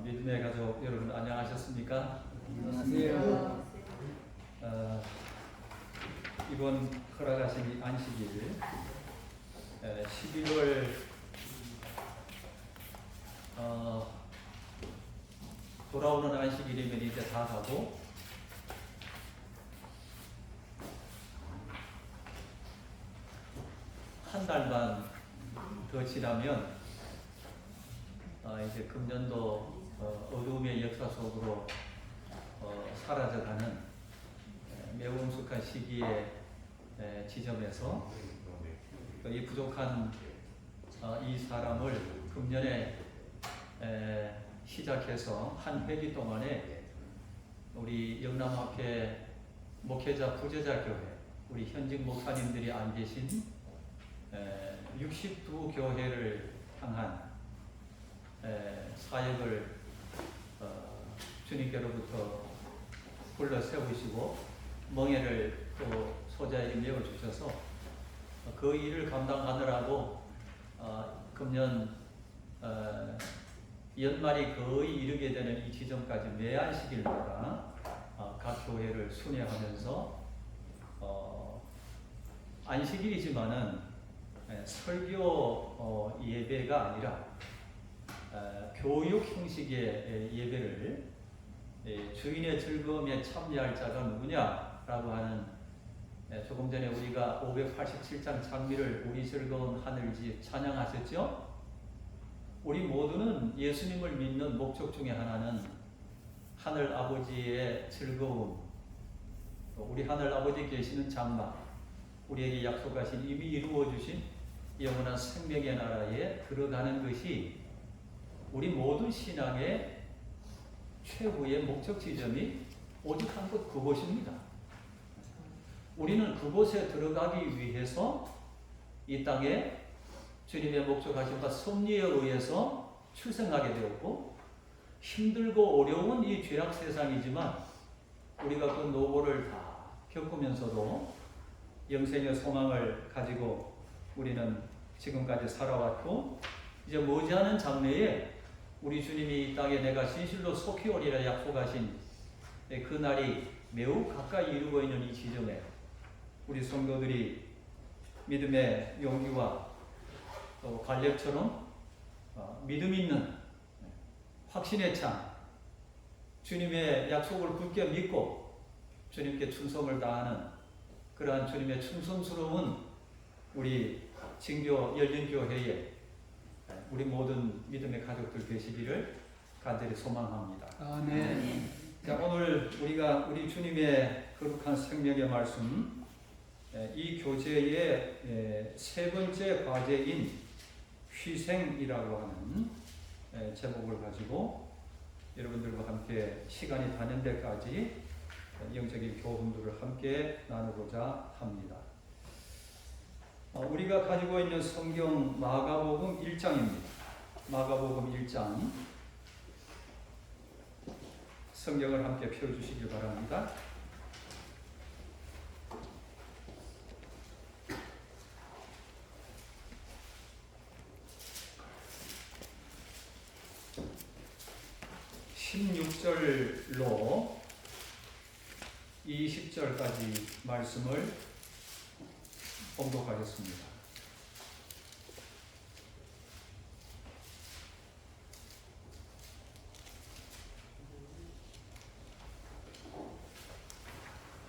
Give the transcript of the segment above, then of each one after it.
믿음의 가족 여러분 안녕하셨습니까? 안녕하세요. 이번 허락하신 안식일 11월 돌아오는 안식일이면 이제 다 가고 한 달만 더 지나면 이제 금년도 어두움의 역사 속으로 사라져가는 매우 엄숙한 시기의 지점에서 이 부족한 이 사람을 금년에 시작해서 한 회기 동안에 우리 영남학회 목회자 부재자 교회 우리 현직 목사님들이 안 계신 62교회를 향한 사역을 주님께로부터 불러 세우시고 멍에를 또 소자에 메워 주셔서 그 일을 감당하느라고 금년 연말이 거의 이르게 되는 이 지점까지 매 안식일마다 각 교회를 순회하면서 안식일이지만은 설교 예배가 아니라 교육 형식의 예배를 주인의 즐거움에 참여할 자가 누구냐라고 하는 조금 전에 우리가 587장 장미를 우리 즐거운 하늘집 찬양하셨죠? 우리 모두는 예수님을 믿는 목적 중에 하나는 하늘 아버지의 즐거움, 우리 하늘 아버지 계시는 장막, 우리에게 약속하신 이미 이루어 주신 영원한 생명의 나라에 들어가는 것이 우리 모든 신앙의 최후의 목적 지점이 오직 한 곳 그곳입니다. 우리는 그곳에 들어가기 위해서 이 땅에 주님의 목적하신 바 섭리에 의해서 출생하게 되었고 힘들고 어려운 이 죄악 세상이지만 우리가 그 노고를 다 겪으면서도 영생의 소망을 가지고 우리는 지금까지 살아왔고 이제 머지않은 장래에 우리 주님이 이 땅에 내가 진실로 속히 오리라 약속하신 그 날이 매우 가까이 이루고 있는 이 지점에 우리 성도들이 믿음의 용기와 또 갈렙처럼 믿음 있는 확신의 창 주님의 약속을 굳게 믿고 주님께 충성을 다하는 그러한 주님의 충성스러운 우리 진교 열린교회에 우리 모든 믿음의 가족들 되시기를 간절히 소망합니다. 아멘. 자, 오늘 우리가 우리 주님의 거룩한 생명의 말씀 이 교재의 세 번째 과제인 희생이라고 하는 제목을 가지고 여러분들과 함께 시간이 닿는 데까지 영적인 교훈들을 함께 나누고자 합니다. 우리가 가지고 있는 성경 마가복음 1장입니다. 마가복음 1장 성경을 함께 펴주시길 바랍니다. (16절로) 20절까지 말씀을 봉독하겠습니다.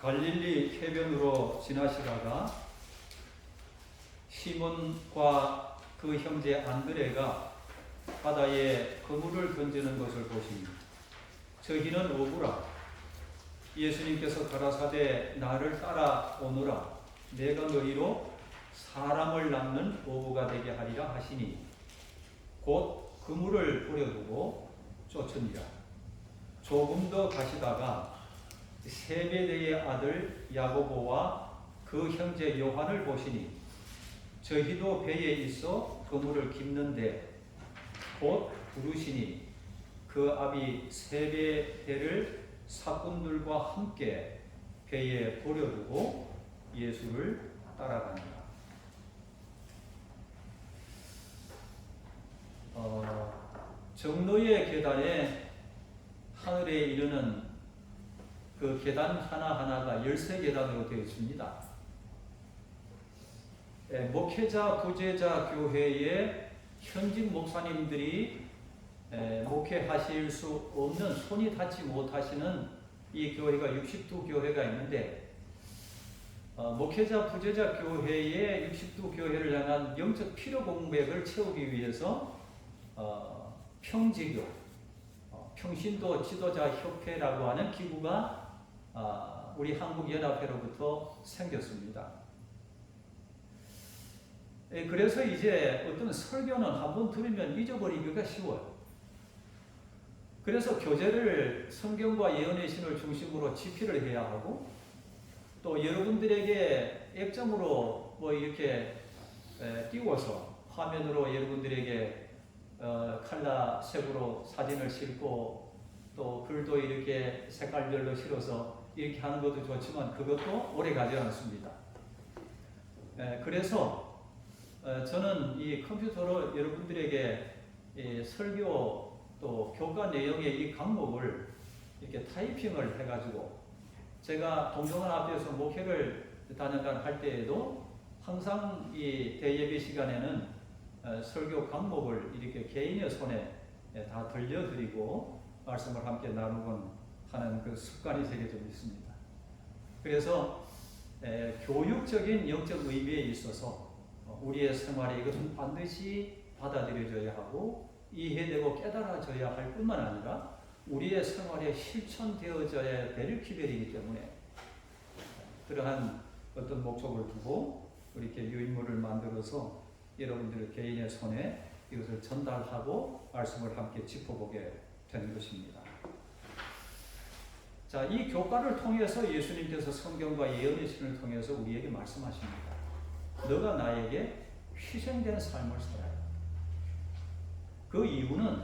갈릴리 해변으로 지나시다가 시몬과 그 형제 안드레가 바다에 그물을 던지는 것을 보시니 저희는 어부라. 예수님께서 가라사대 나를 따라오너라. 내가 너희로 사람을 낚는 어부가 되게 하리라 하시니 곧 그물을 버려두고 쫓으니라. 조금 더 가시다가 세베대의 아들 야고보와 그 형제 요한을 보시니 저희도 배에 있어 그물을 깁는데 곧 부르시니 그 아비 세베대를 사꾼들과 함께 배에 버려두고 예수를 따라가니라. 정로의 계단에 하늘에 이르는 그 계단 하나하나가 13계단으로 되어 있습니다. 목회자 부제자 교회의 현직 목사님들이 목회하실 수 없는 손이 닿지 못하시는 이 교회가 62교회가 있는데 목회자 부제자 교회의 62교회를 향한 영적 필요 공백을 채우기 위해서 평지교, 평신도 지도자 협회라고 하는 기구가 우리 한국연합회로부터 생겼습니다. 그래서 이제 어떤 설교는 한번 들으면 잊어버리기가 쉬워요. 그래서 교재를 성경과 예언의 신을 중심으로 집필을 해야 하고, 또 여러분들에게 액정으로 뭐 이렇게 띄워서 화면으로 여러분들에게 칼라색으로 사진을 싣고, 또 글도 이렇게 색깔별로 실어서 이렇게 하는 것도 좋지만 그것도 오래 가지 않습니다. 그래서 저는 이 컴퓨터로 여러분들에게 이 설교 또 교과 내용의 이 강목을 이렇게 타이핑을 해가지고, 제가 동정원 앞에서 목회를 단연간 할 때에도 항상 이 대예배 시간에는 설교 강목을 이렇게 개인의 손에 다 들려드리고 말씀을 함께 나누곤 하는 그 습관이 제게 좀 있습니다. 그래서 교육적인 영적 의미에 있어서 우리의 생활에 이것은 반드시 받아들여져야 하고 이해되고 깨달아져야 할 뿐만 아니라 우리의 생활에 실천되어져야 될 기별이기 때문에 그러한 어떤 목적을 두고 이렇게 유인물을 만들어서 여러분들 개인의 손에 이것을 전달하고 말씀을 함께 짚어보게 되는 것입니다. 자, 이 교과를 통해서 예수님께서 성경과 예언의 신을 통해서 우리에게 말씀하십니다. 너가 나에게 희생된 삶을 살아야 한다. 그 이유는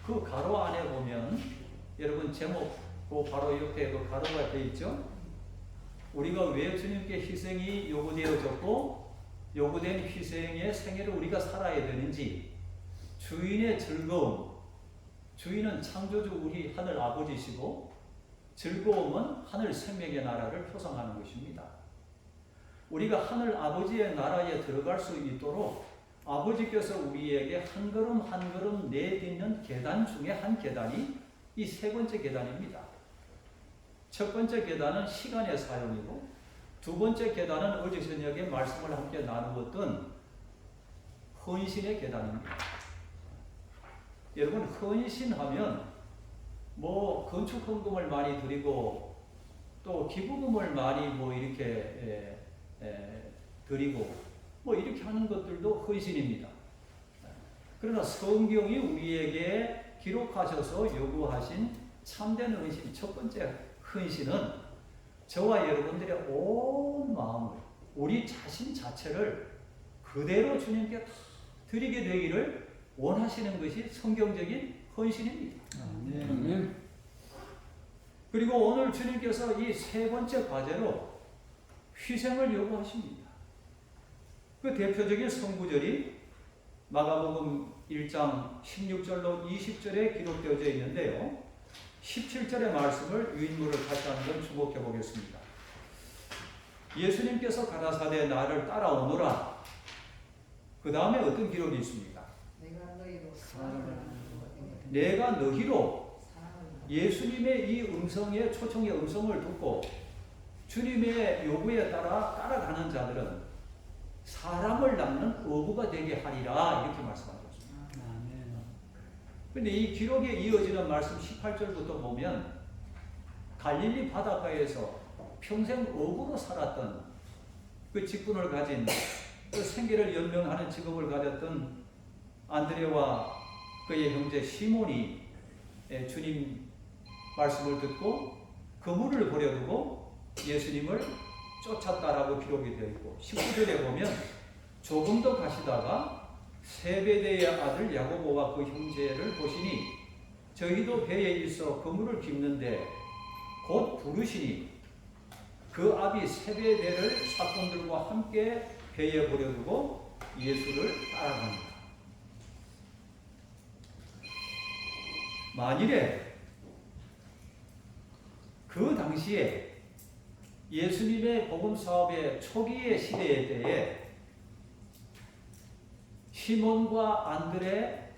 그 가로 안에 보면 여러분 제목 그 바로 옆에 그 가로가 되어 있죠. 우리가 왜 주님께 희생이 요구되어졌고 요구된 희생의 생애를 우리가 살아야 되는지, 주인의 즐거움, 주인은 창조주 우리 하늘 아버지시고 즐거움은 하늘 생명의 나라를 표상하는 것입니다. 우리가 하늘 아버지의 나라에 들어갈 수 있도록 아버지께서 우리에게 한 걸음 한 걸음 내딛는 계단 중에 한 계단이 이 세 번째 계단입니다. 첫 번째 계단은 시간의 사용이고, 두 번째 계단은 어제 저녁에 말씀을 함께 나누었던 헌신의 계단입니다. 여러분, 헌신하면 뭐 건축 헌금을 많이 드리고 또 기부금을 많이 뭐 이렇게 드리고 뭐 이렇게 하는 것들도 헌신입니다. 그러나 성경이 우리에게 기록하셔서 요구하신 참된 헌신, 첫 번째 헌신은 저와 여러분들의 온 마음을, 우리 자신 자체를 그대로 주님께 다 드리게 되기를 원하시는 것이 성경적인 헌신입니다. 아멘. 그리고 오늘 주님께서 이 세 번째 과제로 희생을 요구하십니다. 그 대표적인 성구절이 마가복음 1장 16절로 20절에 기록되어져 있는데요. 17절의 말씀을 유인물을 다시 한번 주목해 보겠습니다. 예수님께서 가라사대 나를 따라오너라. 그 다음에 어떤 기록이 있습니까? 내가 너희로 예수님의 이 음성의 초청의 음성을 듣고 주님의 요구에 따라 따라가는 자들은 사람을 낳는 어부가 되게 하리라, 이렇게 말씀하셨습니다. 그런데 이 기록에 이어지는 말씀 18절부터 보면 갈릴리 바닷가에서 평생 어부로 살았던 그 직분을 가진, 그 생계를 연명하는 직업을 가졌던 안드레와 그의 형제 시몬이 주님 말씀을 듣고 그물을 버려두고 예수님을 쫓았다라고 기록이 되어 있고, 19절에 보면 조금 더 가시다가 세베대의 아들 야고보와 그 형제를 보시니 저희도 배에 있어 그물을 깁는데 곧 부르시니 그 아비 세베대를 사건들과 함께 배에 버려두고 예수를 따라갑니다. 만일에 그 당시에 예수님의 복음 사업의 초기의 시대에 때에 시몬과 안드레,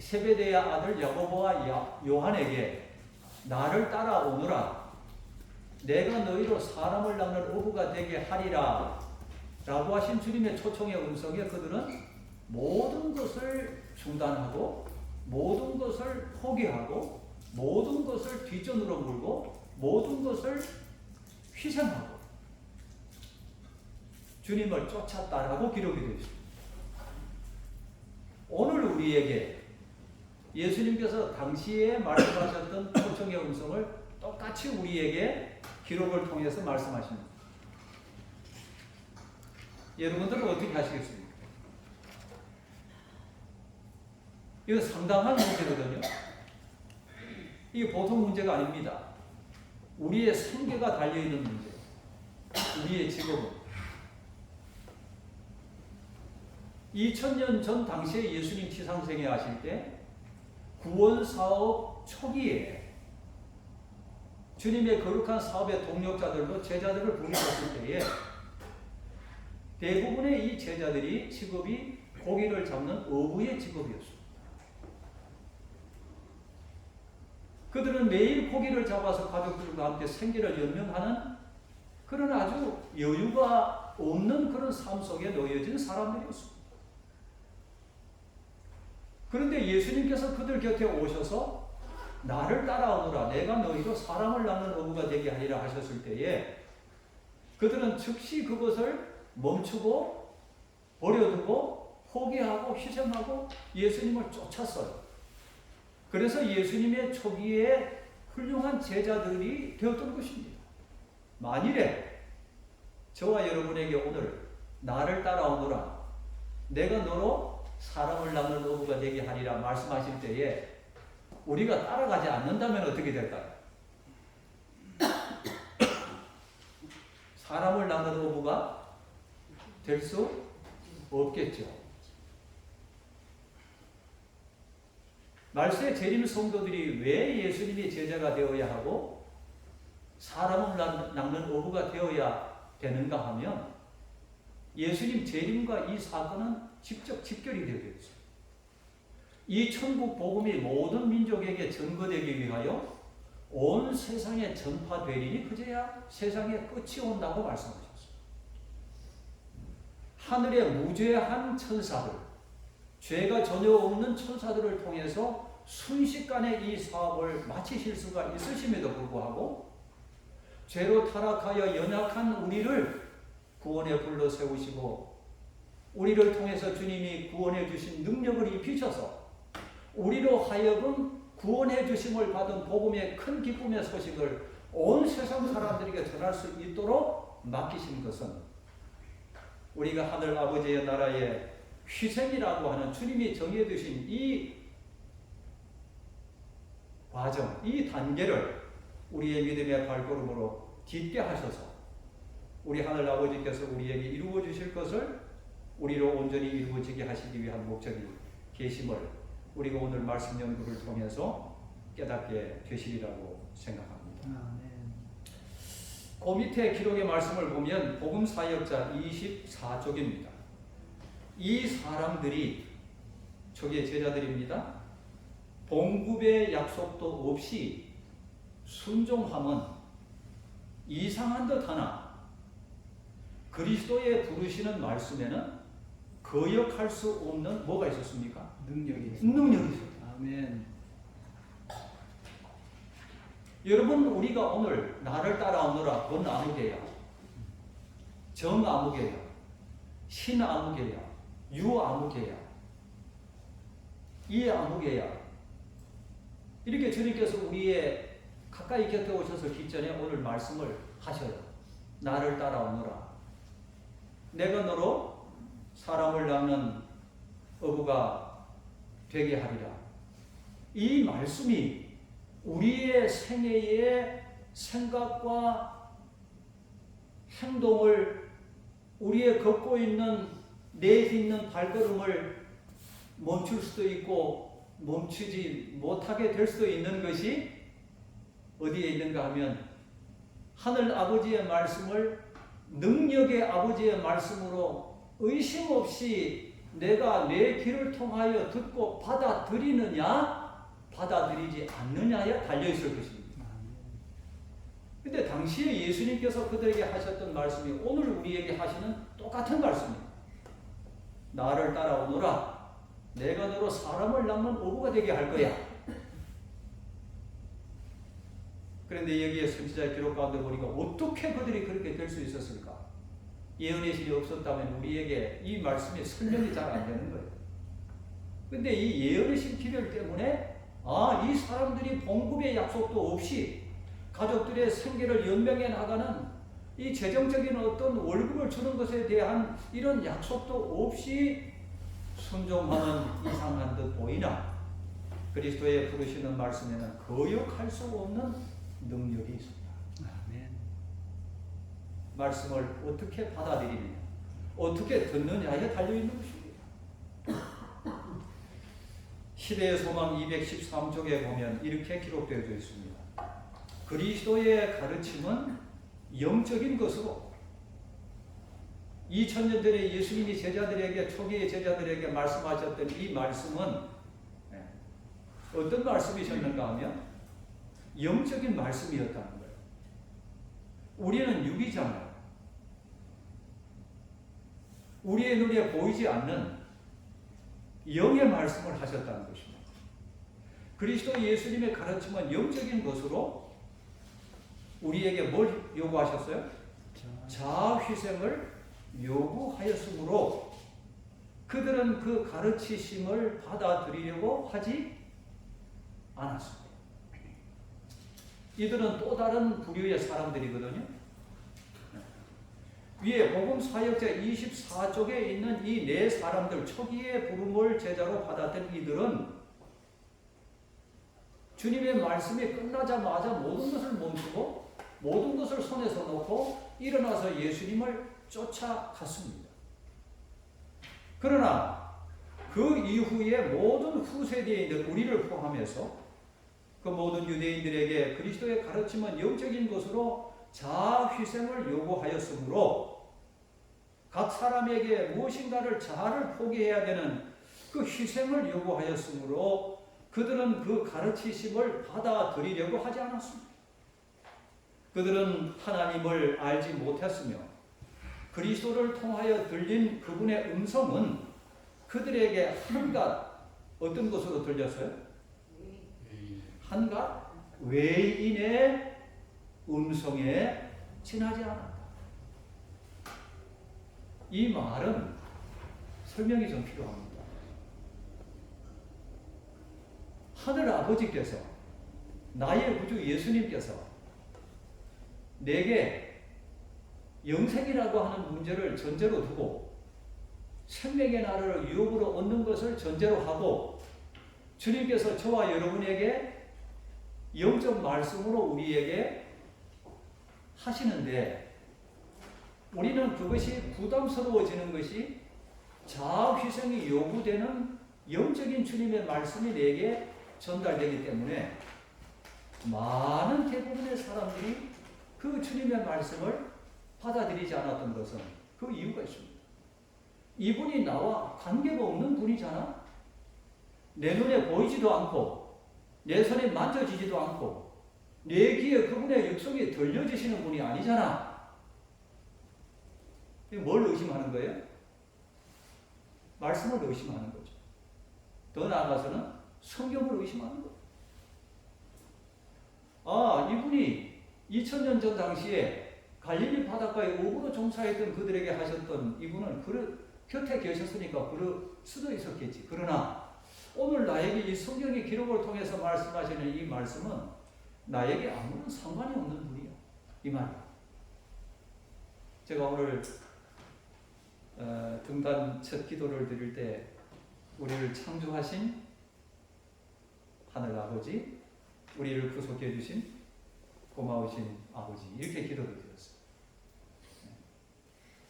세베대의 아들 야고보와 요한에게 나를 따라오너라, 내가 너희로 사람을 낳는 어부가 되게 하리라 라고 하신 주님의 초청의 음성에 그들은 모든 것을 중단하고 모든 것을 포기하고 모든 것을 뒷전으로 물고 모든 것을 희생하고 주님을 쫓았다라고 기록이 되어 있습니다. 오늘 우리에게 예수님께서 당시에 말씀하셨던 초청의 음성을 똑같이 우리에게 기록을 통해서 말씀하십니다. 여러분들은 어떻게 하시겠습니까? 이거 상당한 문제거든요. 이게 보통 문제가 아닙니다. 우리의 생계가 달려있는 문제, 우리의 직업은. 2000년 전 당시에 예수님 지상생애 하실 때 구원사업 초기에 주님의 거룩한 사업의 동력자들도 제자들을 부르셨을 때에 대부분의 이 제자들이 직업이 고기를 잡는 어부의 직업이었습니다. 그들은 매일 고기를 잡아서 가족들과 함께 생계를 연명하는 그런 아주 여유가 없는 그런 삶 속에 놓여진 사람들이었습니다. 그런데 예수님께서 그들 곁에 오셔서 나를 따라오너라, 내가 너희로 사람을 낳는 어부가 되게 하리라 하셨을 때에 그들은 즉시 그것을 멈추고 버려두고 포기하고 희생하고 예수님을 쫓았어요. 그래서 예수님의 초기에 훌륭한 제자들이 되었던 것입니다. 만일에 저와 여러분에게 오늘 나를 따라오너라, 내가 너로 사람을 낳는 어부가 되게 하리라 말씀하실 때에 우리가 따라가지 않는다면 어떻게 될까요? 사람을 낳는 어부가 될 수 없겠죠. 말세 재림 성도들이 왜 예수님의 제자가 되어야 하고 사람을 낳는 어부가 되어야 되는가 하면 예수님 재림과 이 사건은 직접 직결이 되어 있어요. 이 천국 복음이 모든 민족에게 전거되기 위하여 온 세상에 전파되리니 그제야 세상의 끝이 온다고 말씀하셨어요. 하늘의 무죄한 천사들, 죄가 전혀 없는 천사들을 통해서 순식간에 이 사업을 마치실 수가 있으심에도 불구하고 죄로 타락하여 연약한 우리를 구원에 불러 세우시고 우리를 통해서 주님이 구원해 주신 능력을 입히셔서 우리로 하여금 구원해 주심을 받은 복음의 큰 기쁨의 소식을 온 세상 사람들에게 전할 수 있도록 맡기신 것은 우리가 하늘 아버지의 나라의 희생이라고 하는 주님이 정해두신 이 과정, 이 단계를 우리의 믿음의 발걸음으로 딛게 하셔서 우리 하늘 아버지께서 우리에게 이루어 주실 것을 우리로 온전히 이루어지게 하시기 위한 목적이 계심을 우리가 오늘 말씀 연구를 통해서 깨닫게 되시리라고 생각합니다. 그 밑에 기록의 말씀을 보면 복음 사역자 24쪽입니다. 이 사람들이 저게 제자들입니다. 봉급의 약속도 없이 순종함은 이상한 듯 하나 그리스도의 부르시는 말씀에는 거역할 수 없는 뭐가 있었습니까? 능력이 있었다. 아멘. 여러분, 우리가 오늘 나를 따라오너라, 본 아무개야, 정 아무개야, 신 아무개야, 유 아무개야, 이 아무개야, 이렇게 주님께서 우리의 가까이 곁에 오셔서 기전에 오늘 말씀을 하셔요. 나를 따라오너라, 내가 너로 사람을 낳는 어부가 되게 하리라. 이 말씀이 우리의 생애의 생각과 행동을, 우리의 걷고 있는 내딛는 발걸음을 멈출 수도 있고 멈추지 못하게 될 수도 있는 것이 어디에 있는가 하면 하늘 아버지의 말씀을 능력의 아버지의 말씀으로 의심 없이 내가 내 귀를 통하여 듣고 받아들이느냐 받아들이지 않느냐에 달려있을 것입니다. 근데 당시에 예수님께서 그들에게 하셨던 말씀이 오늘 우리에게 하시는 똑같은 말씀입니다. 나를 따라오너라. 내가 너로 사람을 낳는 어부가 되게 할 거야. 그런데 여기에 선지자의 기록 가운데 보니까 어떻게 그들이 그렇게 될 수 있었을까? 예언의 실이 없었다면 우리에게 이 말씀이 설명이 잘 안 되는 거예요. 근데 이 예언의 실 기별 때문에 이 사람들이 봉급의 약속도 없이 가족들의 생계를 연명해 나가는 이 재정적인 어떤 월급을 주는 것에 대한 이런 약속도 없이 순종하는 이상한 듯 보이나 그리스도의 부르시는 말씀에는 거역할 수 없는 능력이 있습니다. 아멘. 말씀을 어떻게 받아들이느냐, 어떻게 듣느냐에 달려있는 것입니다. 시대의 소망 213쪽에 보면 이렇게 기록되어 있습니다. 그리스도의 가르침은 영적인 것으로 2000년 전에 예수님이 제자들에게 초기의 제자들에게 말씀하셨던 이 말씀은 어떤 말씀이셨는가 하면 영적인 말씀이었다는 거예요. 우리는 육이잖아요. 우리의 눈에 보이지 않는 영의 말씀을 하셨다는 것입니다. 그리스도 예수님의 가르침은 영적인 것으로 우리에게 뭘 요구하셨어요? 자아휘생을 요구하였으므로 그들은 그 가르치심을 받아들이려고 하지 않았습니다. 이들은 또 다른 부류의 사람들이거든요. 위에 복음 사역자 24쪽에 있는 이 네 사람들, 초기의 부름을 제자로 받았던 이들은 주님의 말씀이 끝나자마자 모든 것을 멈추고 모든 것을 손에서 놓고 일어나서 예수님을 쫓아갔습니다. 그러나 그 이후에 모든 후세대인들, 우리를 포함해서 그 모든 유대인들에게 그리스도의 가르침은 영적인 것으로 자아휘생을 요구하였으므로 각 사람에게 무엇인가를 자아를 포기해야 되는 그 희생을 요구하였으므로 그들은 그 가르치심을 받아들이려고 하지 않았습니다. 그들은 하나님을 알지 못했으며 그리스도를 통하여 들린 그분의 음성은 그들에게 한갓 어떤 것으로 들렸어요? 한갓 외인의 음성에 지나지 않았다. 이 말은 설명이 좀 필요합니다. 하늘 아버지께서 나의 구주 예수님께서 내게 영생이라고 하는 문제를 전제로 두고 생명의 나라를 유업으로 얻는 것을 전제로 하고 주님께서 저와 여러분에게 영적 말씀으로 우리에게 하시는데 우리는 그것이 부담스러워지는 것이 자아휘생이 요구되는 영적인 주님의 말씀이 내게 전달되기 때문에 많은 대부분의 사람들이 그 주님의 말씀을 받아들이지 않았던 것은 그 이유가 있습니다. 이분이 나와 관계가 없는 분이잖아. 내 눈에 보이지도 않고 내 손에 만져지지도 않고 내 귀에 그분의 육성이 들려지시는 분이 아니잖아. 뭘 의심하는 거예요? 말씀을 의심하는 거죠. 더 나아가서는 성경을 의심하는 거예요. 이분이 2000년 전 당시에 갈릴리 바닷가에 어부로 종사했던 그들에게 하셨던 이분은 곁에 계셨으니까 그럴 수도 있었겠지. 그러나 오늘 나에게 이 성경의 기록을 통해서 말씀하시는 이 말씀은 나에게 아무런 상관이 없는 분이야. 이 말이야. 제가 오늘 등단 첫 기도를 드릴 때 우리를 창조하신 하늘 아버지, 우리를 구속해 주신 고마우신 아버지, 이렇게 기도를 드렸어요.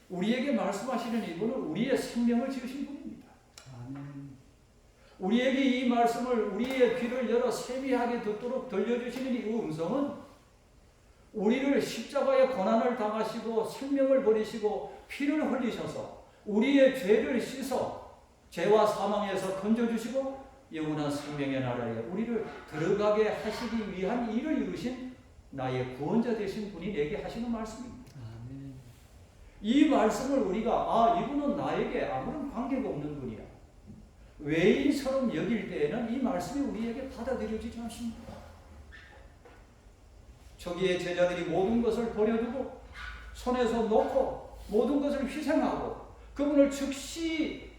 우리에게 말씀하시는 이분은 우리의 생명을 지으신 분입니다. 아멘. 우리에게 이 말씀을 우리의 귀를 열어 세미하게 듣도록 들려주시는 이 음성은 우리를 십자가의 고난을 당하시고 생명을 버리시고 피를 흘리셔서 우리의 죄를 씻어 죄와 사망에서 건져주시고 영원한 생명의 나라에 우리를 들어가게 하시기 위한 일을 이루신 나의 구원자 되신 분이 내게 하시는 말씀입니다. 아멘. 이 말씀을 우리가 이분은 나에게 아무런 관계가 없는 분이야, 외인처럼 여길 때에는 이 말씀이 우리에게 받아들여지지 않습니다. 초기에 제자들이 모든 것을 버려두고 손에서 놓고 모든 것을 희생하고 그분을 즉시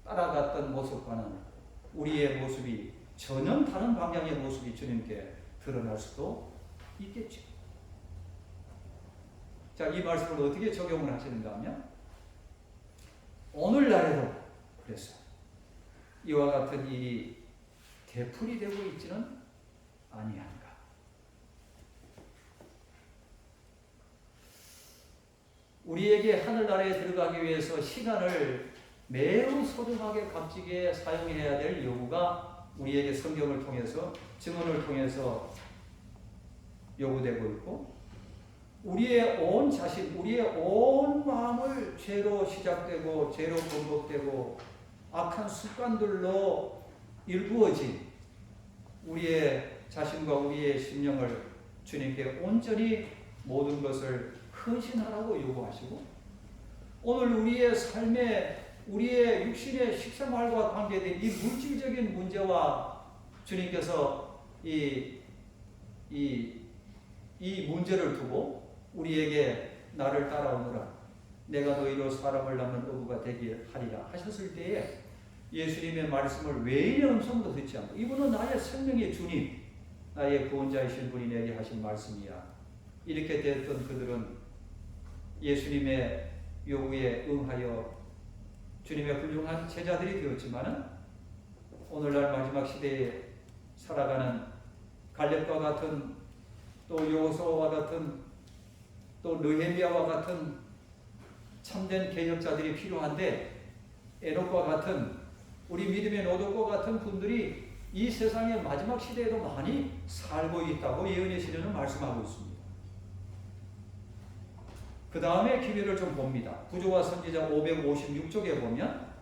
따라갔던 모습과는 우리의 모습이 전혀 다른 방향의 모습이 주님께 드러날 수도 있겠죠. 자, 이 말씀을 어떻게 적용을 하시는가 하면 오늘날에도 그래서 이와 같은 일이 되풀이 되고 있지는 아니한가. 우리에게 하늘나라에 들어가기 위해서 시간을 매우 소중하게 값지게 사용해야 될 요구가 우리에게 성경을 통해서 증언을 통해서 요구되고 있고, 우리의 온 자신, 우리의 온 마음을 죄로 시작되고 죄로 번복되고 악한 습관들로 일구어진 우리의 자신과 우리의 심령을 주님께 온전히 모든 것을 헌신하라고 요구하시고, 오늘 우리의 삶에 우리의 육신의 식생활과 관계된 이 물질적인 문제와 주님께서 이 문제를 두고 우리에게 나를 따라오너라, 내가 너희로 사람을 낳는 어부가 되게 하리라 하셨을 때에 예수님의 말씀을 외인의 음성도 듣지 않고, 이분은 나의 생명의 주님, 나의 구원자이신 분이 내게 하신 말씀이야, 이렇게 됐던 그들은 예수님의 요구에 응하여 주님의 훌륭한 제자들이 되었지만은 오늘날 마지막 시대에 살아가는 갈렙과 같은, 또 여호수아와 같은, 또 느헤미야와 같은 참된 개혁자들이 필요한데, 에녹과 같은 우리 믿음의 노동과 같은 분들이 이 세상의 마지막 시대에도 많이 살고 있다고 예언의 시대는 말씀하고 있습니다. 그 다음에 기회를 좀 봅니다. 구조와 선지자 556쪽에 보면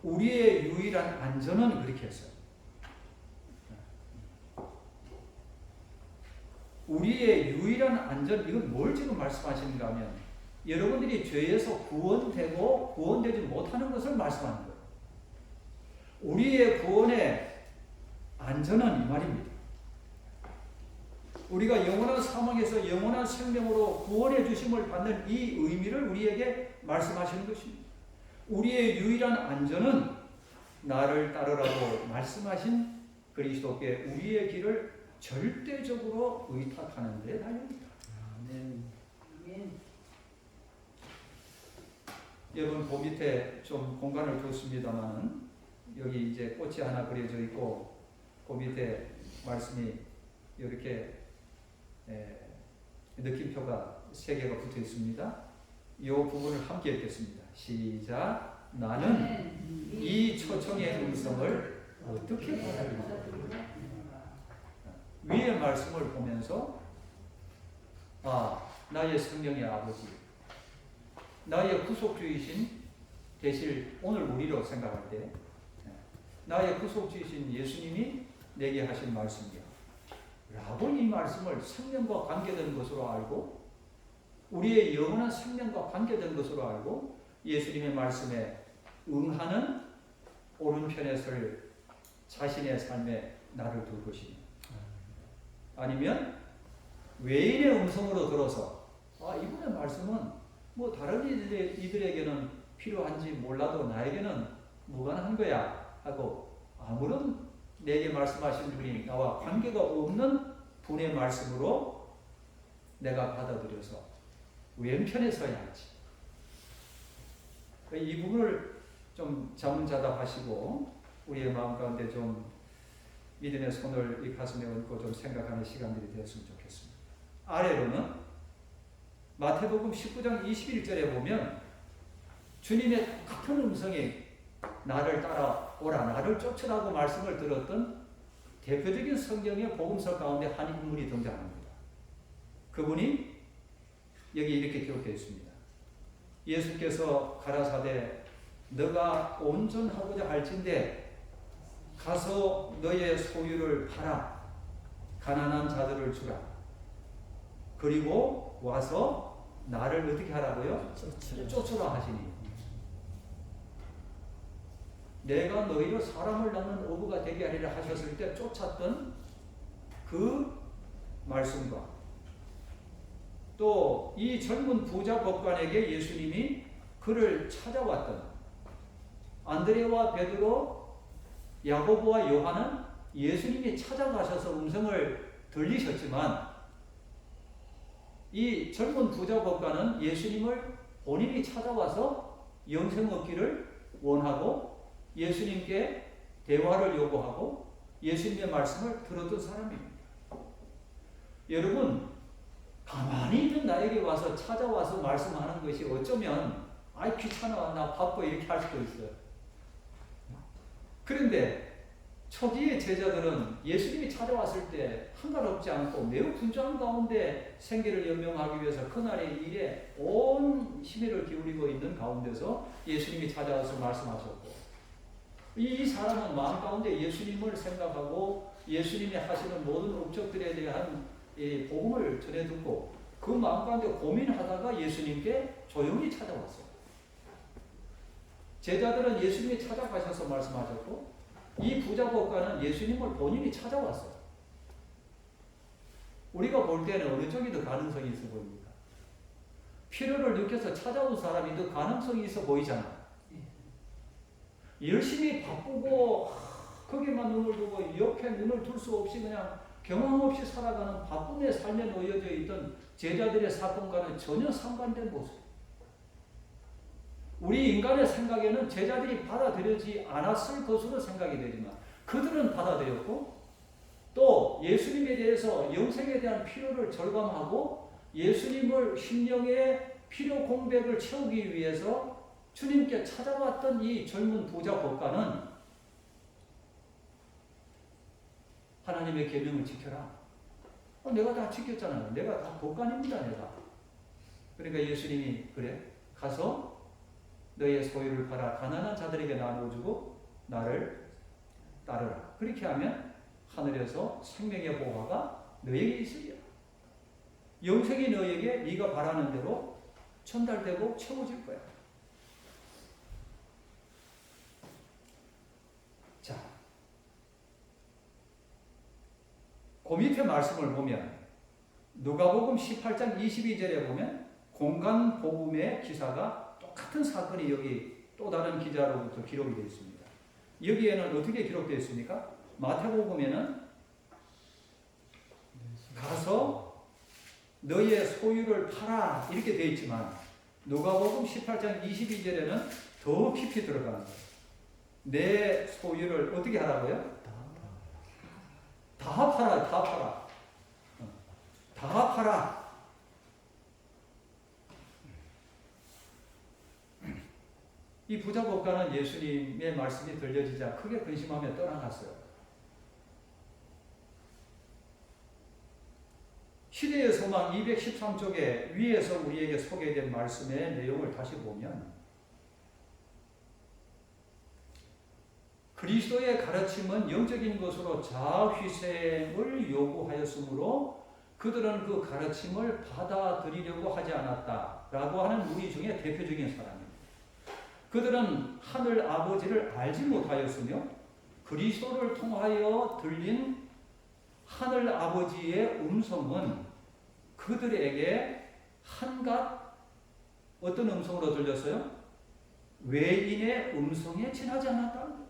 우리의 유일한 안전은 그렇게 했어요. 우리의 유일한 안전, 이건 뭘 지금 말씀하시는가 하면 여러분들이 죄에서 구원되고 구원되지 못하는 것을 말씀하는 거예요. 우리의 구원의 안전은 이 말입니다. 우리가 영원한 사망에서 영원한 생명으로 구원해 주심을 받는 이 의미를 우리에게 말씀하시는 것입니다. 우리의 유일한 안전은 나를 따르라고 말씀하신 그리스도께 우리의 길을 절대적으로 의탁하는 데 달립니다. 아멘. 여러분 그 밑에 좀 공간을 뒀습니다만 여기 이제 꽃이 하나 그려져 있고 그 밑에 말씀이 이렇게 느낌표가 3개가 붙어 있습니다. 이 부분을 함께 읽겠습니다. 시작. 나는 이 초청의 음성을 어떻게 받아들일까? 위의 말씀을 보면서 나의 성령의 아버지, 나의 구속주이신 되실 오늘 우리로 생각할 때 나의 구속주이신 예수님이 내게 하신 말씀이야 라고 이 말씀을 생명과 관계된 것으로 알고 우리의 영원한 생명과 관계된 것으로 알고 예수님의 말씀에 응하는 오른편에 설 자신의 삶에 나를 둘 것이니, 아니면 외인의 음성으로 들어서 이분의 말씀은 뭐 다른 이들에게는 필요한지 몰라도 나에게는 무관한 거야 하고 아무런 내게 말씀하신 분이 나와 관계가 없는 분의 말씀으로 내가 받아들여서 왼편에 서야 하지. 이 부분을 좀 자문자답하시고 우리의 마음 가운데 좀 믿음의 손을 이 가슴에 얹고 좀 생각하는 시간들이 되었으면 좋겠습니다. 아래로는 마태복음 19장 21절에 보면 주님의 같은 음성이 나를 따라 오라 나를 쫓으라고 말씀을 들었던 대표적인 성경의 복음서 가운데 한 인물이 등장합니다. 그분이 여기 이렇게 기록되어 있습니다. 예수께서 가라사대 너가 온전하고자 할진대 가서 너의 소유를 팔아 가난한 자들을 주라. 그리고 와서 나를 어떻게 하라고요? 쫓으라 하시니 내가 너희로 사람을 낳는 어부가 되게 하리라 하셨을 때 쫓았던 그 말씀과 또 이 젊은 부자 법관에게 예수님이 그를 찾아왔던 안드레와 베드로 야고보와 요한은 예수님이 찾아가셔서 음성을 들리셨지만 이 젊은 부자 법관은 예수님을 본인이 찾아와서 영생 얻기를 원하고 예수님께 대화를 요구하고 예수님의 말씀을 들었던 사람입니다. 여러분 가만히 있는 나에게 와서 찾아와서 말씀하는 것이 어쩌면 아이 귀찮아 나 바빠 이렇게 할 수도 있어요. 그런데 초기의 제자들은 예수님이 찾아왔을 때 한가롭지 않고 매우 분주한 가운데 생계를 연명하기 위해서 그날의 일에 온 심혈을 기울이고 있는 가운데서 예수님이 찾아와서 말씀하셨고 이 사람은 마음 가운데 예수님을 생각하고 예수님이 하시는 모든 업적들에 대한 복음을 전해 듣고 그 마음 가운데 고민하다가 예수님께 조용히 찾아왔어요. 제자들은 예수님이 찾아가셔서 말씀하셨고 이 부자 법관은 예수님을 본인이 찾아왔어요. 우리가 볼 때는 어느 쪽이 더 가능성이 있어 보입니까? 필요를 느껴서 찾아온 사람이 더 가능성이 있어 보이잖아. 열심히 바쁘고 거기만 눈을 두고 옆에 눈을 둘 수 없이 그냥 경험 없이 살아가는 바쁨의 삶에 놓여져 있던 제자들의 사건과는 전혀 상반된 모습. 우리 인간의 생각에는 제자들이 받아들여지지 않았을 것으로 생각이 되지만 그들은 받아들였고 또 예수님에 대해서 영생에 대한 필요를 절감하고 예수님을 심령의 필요 공백을 채우기 위해서 주님께 찾아왔던 이 젊은 부자 법관은 하나님의 계명을 지켜라. 내가 다 지켰잖아요. 내가 다 법관입니다. 내가. 그러니까 예수님이 그래 가서 너의 소유를 팔아 가난한 자들에게 나눠주고 나를 따르라. 그렇게 하면 하늘에서 생명의 보화가 너에게 있으리라. 영생이 너에게 네가 바라는 대로 전달되고 채워질 거야. 자, 그 밑에 말씀을 보면 누가복음 18장 22절에 보면 공간복음의 기사가 똑같은 사건이 여기 또 다른 기자로부터 기록이 되어 있습니다. 여기에는 어떻게 기록되어 있습니까? 마태복음에는 가서 너의 소유를 팔아 이렇게 되어 있지만 누가복음 18장 22절에는 더 깊이 들어가는 거예요. 내 소유를 어떻게 하라고요? 다 팔아, 다 팔아. 다 팔아. 이 부자 법관은 예수님의 말씀이 들려지자 크게 근심하며 떠나갔어요. 시대의 소망 213쪽에 위에서 우리에게 소개된 말씀의 내용을 다시 보면 그리스도의 가르침은 영적인 것으로 자아휘생을 요구하였으므로 그들은 그 가르침을 받아들이려고 하지 않았다라고 하는 우리 중에 대표적인 사람입니다. 그들은 하늘 아버지를 알지 못하였으며 그리스도를 통하여 들린 하늘 아버지의 음성은 그들에게 한갓 어떤 음성으로 들렸어요? 외인의 음성에 지나지 않았다.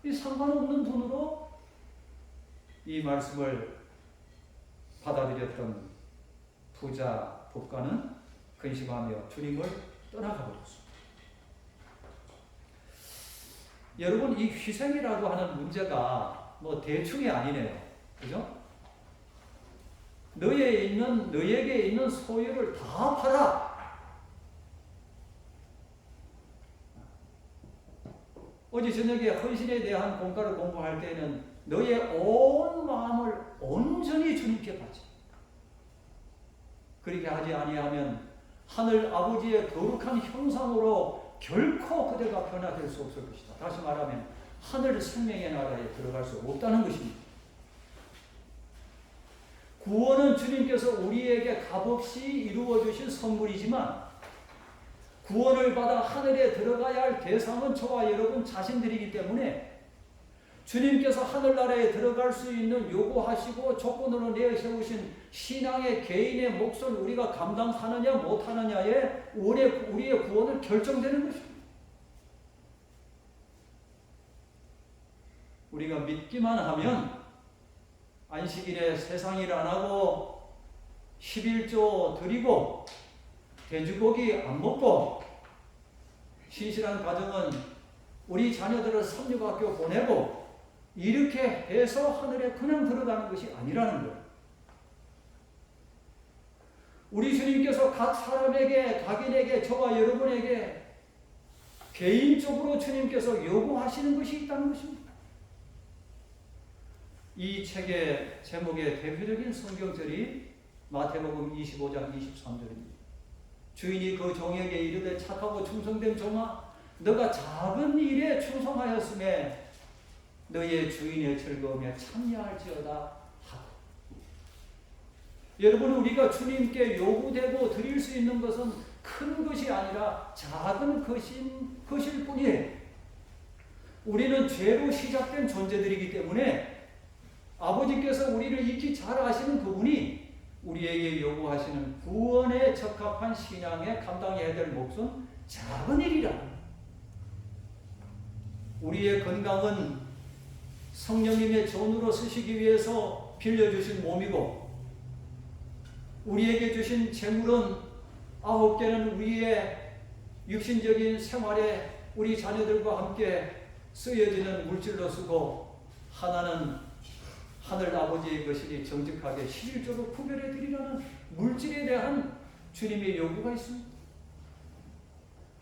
이 상관없는 분으로 이 말씀을 받아들였던 부자 법관은 근심하며 주님을 떠나가 버렸습니다. 여러분, 이 희생이라고 하는 문제가 뭐 대충이 아니네요. 그죠? 너에게 있는 소유를 다 팔아. 어제 저녁에 헌신에 대한 공과를 공부할 때는 너의 온 마음을 온전히 주님께 바쳐. 그렇게 하지 아니하면 하늘 아버지의 거룩한 형상으로 결코 그대가 변화될 수 없을 것이다. 다시 말하면 하늘 생명의 나라에 들어갈 수 없다는 것입니다. 구원은 주님께서 우리에게 값없이 이루어 주신 선물이지만 구원을 받아 하늘에 들어가야 할 대상은 저와 여러분 자신들이기 때문에 주님께서 하늘나라에 들어갈 수 있는 요구하시고 조건으로 내세우신 신앙의 개인의 몫을 우리가 감당하느냐 못하느냐에 우리의 구원을 결정되는 것입니다. 우리가 믿기만 하면 안식일에 세상일 안 하고 11조 드리고 돼지고기 안 먹고 신실한 가정은 우리 자녀들을 삼육학교 보내고 이렇게 해서 하늘에 그냥 들어가는 것이 아니라는 거예요. 우리 주님께서 각 사람에게, 각인에게, 저와 여러분에게 개인적으로 주님께서 요구하시는 것이 있다는 것입니다. 이 책의 제목의 대표적인 성경절이 마태복음 25장 23절입니다. 주인이 그 종에게 이르되 착하고 충성된 종아, 너가 작은 일에 충성하였음에 너의 주인의 즐거움에 참여할지어다 하고. 여러분, 우리가 주님께 요구되고 드릴 수 있는 것은 큰 것이 아니라 작은 것일 뿐이에요. 우리는 죄로 시작된 존재들이기 때문에 아버지께서 우리를 익히 잘 아시는 그분이 우리에게 요구하시는 구원에 적합한 신앙에 감당해야 될 몫은 작은 일이라. 우리의 건강은 성령님의 전으로 쓰시기 위해서 빌려주신 몸이고, 우리에게 주신 재물은 9개는 우리의 육신적인 생활에 우리 자녀들과 함께 쓰여지는 물질로 쓰고, 하나는 하늘 아버지의 것이니 정직하게 11조로 구별해 드리라는 물질에 대한 주님의 요구가 있습니다.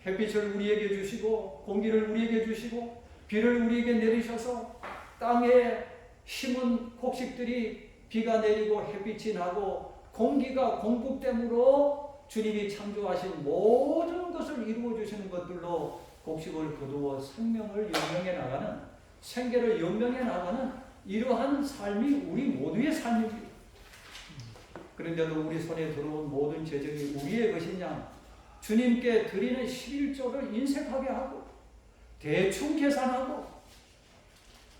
햇빛을 우리에게 주시고 공기를 우리에게 주시고 비를 우리에게 내리셔서 땅에 심은 곡식들이 비가 내리고 햇빛이 나고 공기가 공급됨으로 주님이 창조하신 모든 것을 이루어 주시는 것들로 곡식을 거두어 생명을 연명해 나가는, 생계를 연명해 나가는 이러한 삶이 우리 모두의 삶입니다. 그런데도 우리 손에 들어온 모든 재정이 우리의 것이냐, 주님께 드리는 11조를 인색하게 하고 대충 계산하고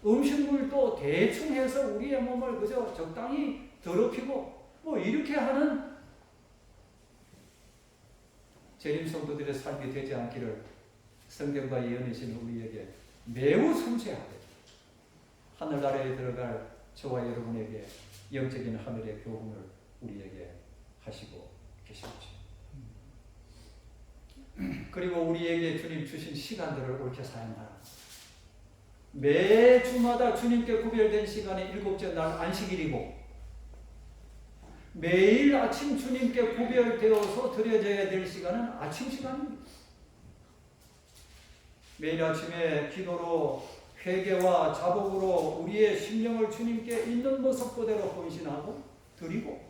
음식물도 대충 해서 우리의 몸을 그저 적당히 더럽히고 뭐 이렇게 하는 재림 성도들의 삶이 되지 않기를 성경과 예언이신 우리에게 매우 섬세하게 하늘나라에 들어갈 저와 여러분에게 영적인 하늘의 교훈을 우리에게 하시고 계십니다. 그리고 우리에게 주님 주신 시간들을 옳게 사용하라. 매주마다 주님께 구별된 시간이 7째 날 안식일이고, 매일 아침 주님께 구별되어서 드려져야 될 시간은 아침 시간입니다. 매일 아침에 기도로, 회개와 자복으로 우리의 심령을 주님께 있는 모습 그대로 헌신하고 드리고,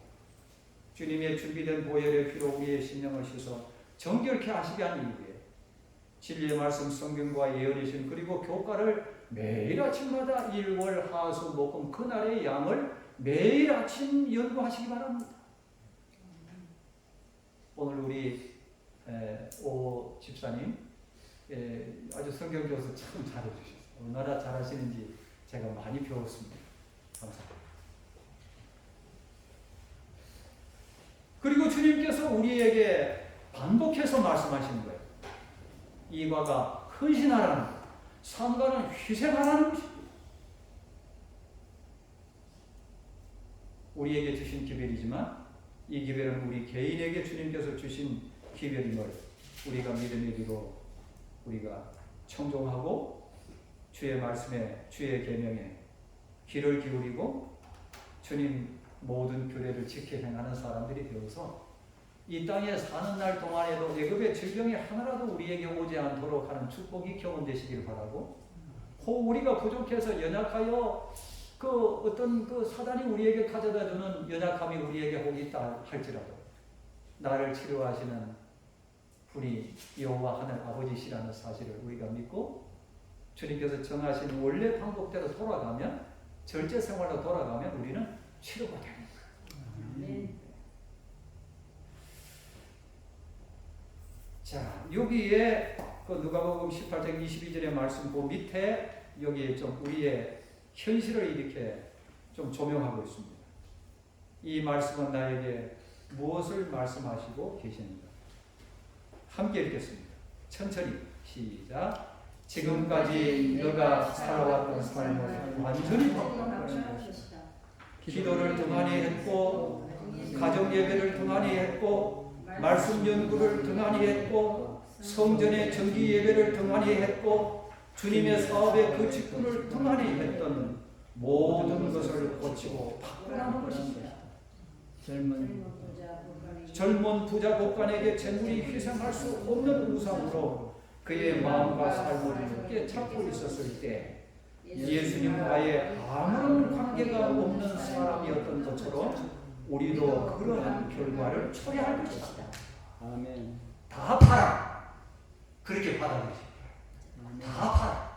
주님의 준비된 보혈의 피로 우리의 심령을 씻어 정결케 하시게 한 이후에 진리의 말씀 성경과 예언이신 그리고 교과를 매일 아침마다 일월 하수 목금 그날의 양을 매일 아침 연구하시기 바랍니다. 오늘 우리 오 집사님 아주 성경 교수 참 잘해주셨어요. 얼마나 잘하시는지 제가 많이 배웠습니다. 감사합니다. 그리고 주님께서 우리에게 반복해서 말씀하시는 거예요. 이과가 헌신하라는 것, 삼가는 희생하라는 것입니다. 우리에게 주신 기별이지만 이 기별은 우리 개인에게 주님께서 주신 기별임을 우리가 믿음의 기로 우리가 청종하고 주의 말씀에, 주의 계명에 귀를 기울이고 주님 모든 규례를 지켜 행하는 사람들이 되어서 이 땅에 사는 날 동안에도 애굽의 질병이 하나라도 우리에게 오지 않도록 하는 축복이 경험되시기를 바라고, 우리가 부족해서 연약하여 그 어떤 그 사단이 우리에게 가져다 주는 연약함이 우리에게 혹 있다 할지라도 나를 치료하시는 분이 여호와 하늘 아버지시라는 사실을 우리가 믿고 주님께서 정하신 원래 방법대로 돌아가면 절제 생활로 돌아가면 우리는 치료가 되는 거예요. 자, 여기에 그 누가복음 18장 22절의 말씀 그 밑에 여기에 좀 우리의 현실을 이렇게 좀 조명하고 있습니다. 이 말씀은 나에게 무엇을 말씀하시고 계십니까? 함께 읽겠습니다. 천천히 시작. 지금까지 너가 살아왔던 삶을 완전히 바꿔 기도를 등한히 했고 가정 예배를 등한히 했고 말씀 연구를 등한히 했고 성전의 정기 예배를 등한히 했고 주님의 사업의 그 직분을 등한히 했던 모든 것을 고치고 바꾸라는 것입니다. 젊은 부자 법관에게 재물이 희생할 수 없는 우상으로 그의 마음과 삶을 굳게 잡고 있었을 때 예수님과의 아무런 관계가 없는 사람이었던 것처럼 우리도 그러한 결과를 초래할 것이다. 아멘. 다 팔아. 그렇게 받아들이십니다. 다 팔아.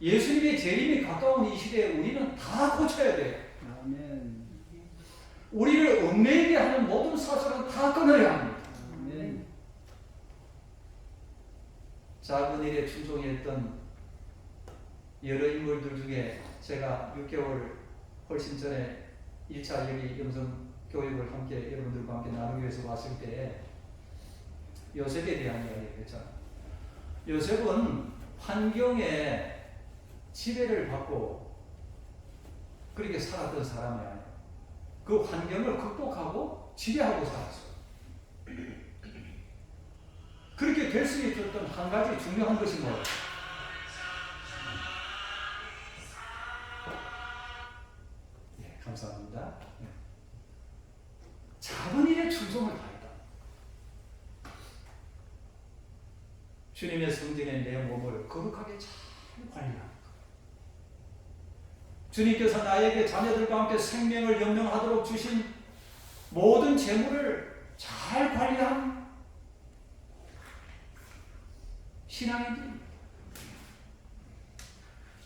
예수님의 재림이 가까운 이 시대에 우리는 다 고쳐야 돼요. 아멘. 우리를 얽매이게 하는 모든 사슬은 다 끊어야 합니다. 아멘. 작은 일에 충성했던 여러 인물들 중에 제가 6개월 훨씬 전에 1차 여기 염성 교육을 함께 여러분들과 함께 나누기 위해서 왔을 때 요셉에 대한 이야기를 했잖아요. 요셉은 환경에 지배를 받고 그렇게 살았던 사람이 아니에요. 그 환경을 극복하고 지배하고 살았어요. 그렇게 될 수 있었던 한 가지 중요한 것이 뭐예요? 네, 감사합니다. 네. 작은 일에 충성을 다했다. 주님의 성전에 내 몸을 거룩하게 잘 관리합니다. 주님께서 나에게 자녀들과 함께 생명을 영영하도록 주신 모든 재물을 잘 관리한 신앙인들입니다.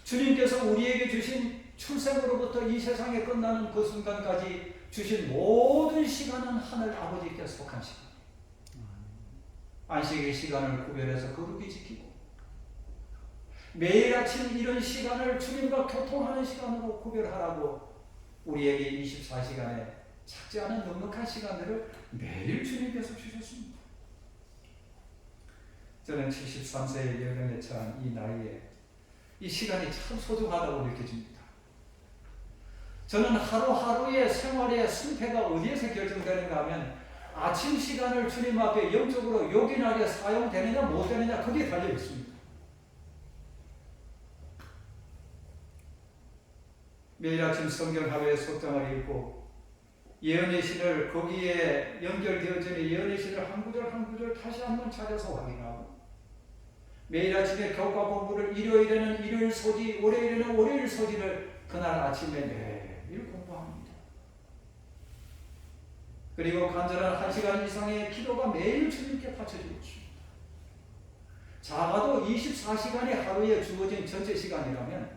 주님께서 우리에게 주신 출생으로부터 이 세상에 끝나는 그 순간까지 주신 모든 시간은 하늘 아버지께 속한 시간. 안식의 시간을 구별해서 거룩히 지키고 매일 아침 이런 시간을 주님과 교통하는 시간으로 구별하라고 우리에게 24시간에 작지 않은 넉넉한 시간들을 매일 주님께서 주셨습니다. 저는 73세의 여름에 처한 이 나이에 이 시간이 참 소중하다고 느껴집니다. 저는 하루하루의 생활의 승패가 어디에서 결정되는가 하면 아침 시간을 주님 앞에 영적으로 요긴하게 사용되느냐 못 되느냐 거기에 달려 있습니다. 매일 아침 성경 하루의 속장을 읽고 예언의 신을 거기에 연결되어지는 예언의 신을 한 구절 한 구절 다시 한번 찾아서 확인하고 매일 아침에 교과 공부를 일요일에는 일요일 소지, 월요일에는 월요일 소지를 그날 아침에 매일 공부합니다. 그리고 간절한 1시간 이상의 기도가 매일 주님께 바쳐지고 있습니다. 작아도 24시간의 하루에 주어진 전체 시간이라면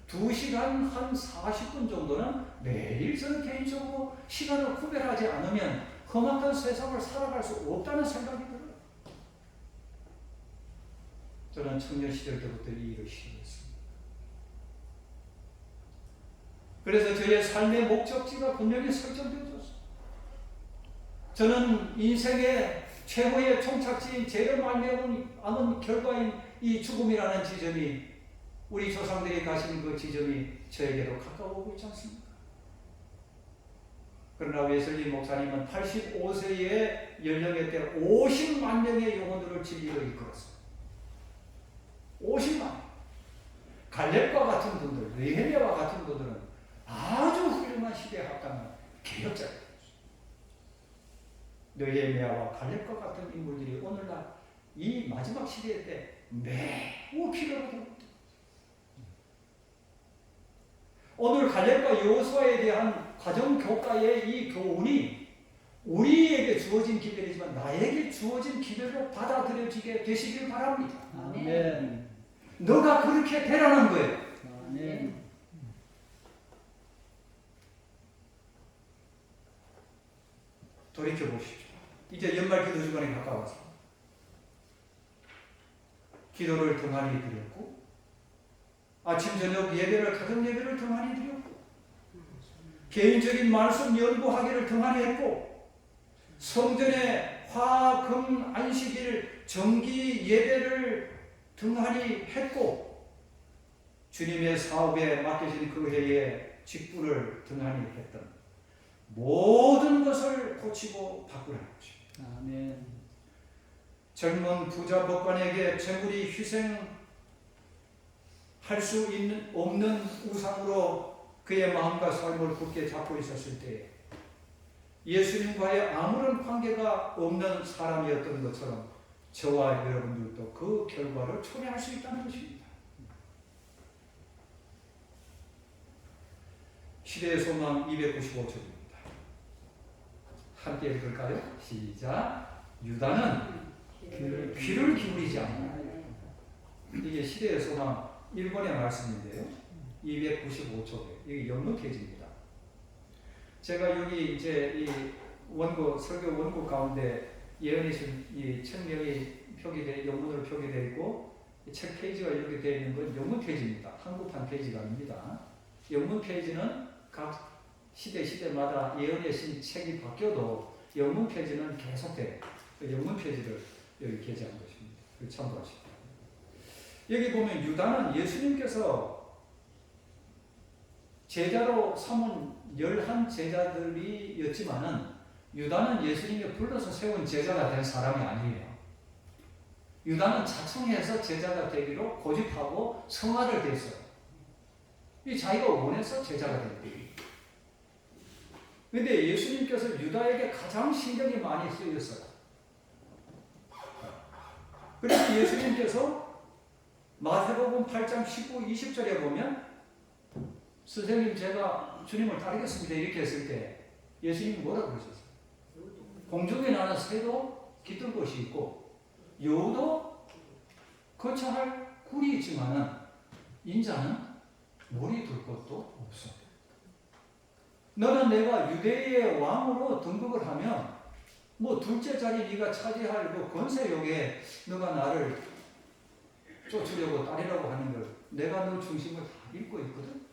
2시간 한 40분 정도는 매일 저는 개인적으로 시간을 구별하지 않으면 험악한 세상을 살아갈 수 없다는 생각이 들어요. 저는 청년 시절 때부터 이 일을 시도했습니다. 그래서 저의 삶의 목적지가 분명히 설정되어졌어요. 저는 인생의 최고의 종착지인 죄를 말미암은 결과인 이 죽음이라는 지점이 우리 조상들이 가신 그 지점이 저에게도 가까워오고 있지 않습니까? 그러나 웨슬리 목사님은 85세의 연령의 때 50만 명의 영혼들을 진리로 이끌었어요. 50만. 갈렙과 같은 분들, 느헤미야와 같은 분들은 아주 훌륭한 시대에 합당한 개혁자들이었어요. 느헤미야와 갈렙과 같은 인물들이 오늘날 이 마지막 시대 때 매우 필요로 됩니다. 오늘 갈렙과 여호수아에 대한 가정 교과의 이 교훈이 우리에게 주어진 기별이지만 나에게 주어진 기별로 받아들여지게 되시길 바랍니다. 아멘. 너가 그렇게 되라는 거예요. 아멘. 돌이켜 보십시오. 이제 연말 기도 주간에 가까워서 기도를 더 많이 드렸고, 아침 저녁 예배를 가정 예배를 더 많이 드렸고, 개인적인 말씀 연구하기를 더 많이 했고, 성전에 화, 금, 안식일, 정기 예배를 더 많이 했고, 주님의 사업에 맡겨진 그 해에 직분을 더 많이 했던 모든 것을 고치고 바꾸라는 것입니다. 아멘. 젊은 부자 법관에게 재물이 희생할 수 없는 우상으로 그의 마음과 삶을 굳게 잡고 있었을 때 예수님과의 아무런 관계가 없는 사람이었던 것처럼 저와 여러분들도 그 결과를 초래할 수 있다는 것입니다. 시대의 소망 295쪽입니다. 함께 읽을까요? 시작. 유다는 귀를 기울이지 않는다. 이게 시대의 소망 1번의 말씀인데요. 295쪽에 이게 영문 페이지입니다. 제가 여기 이제 이 원고 설교 원고 가운데 예언이신 이 책명이 표기돼 영문으로 표기되어 있고 책 페이지가 이렇게 되어 있는 건 영문 페이지입니다. 한국판 페이지가 아닙니다. 영문 페이지는 각 시대마다 예언의 신 책이 바뀌어도 영문 페이지는 계속돼요. 영문 페이지를 여기 게재한 것입니다. 참고하십시오. 여기 보면 유다는 예수님께서 제자로 삼은 11 제자들이었지만은 유다는 예수님이 불러서 세운 제자가 된 사람이 아니에요. 유다는 자청해서 제자가 되기로 고집하고 성화를 됐어요. 이 자기가 원해서 제자가 된 거예요. 그런데 예수님께서 유다에게 가장 신경이 많이 쓰였어요. 그래서 예수님께서 마태복음 8장 19, 20절에 보면 선생님 제가 주님을 따르겠습니다 이렇게 했을 때 예수님이 뭐라고 그러셨어요? 공중에 나는 새도 깃들 곳이 있고 여우도 거처할 굴이 있지만은 인자는 머리 둘 것도 없어. 너는 내가 유대의 왕으로 등극을 하면 뭐 둘째 자리 네가 차지할 그 권세욕에 너가 나를 쫓으려고 따르려고 하는 걸 내가 너 중심을 다 읽고 있거든.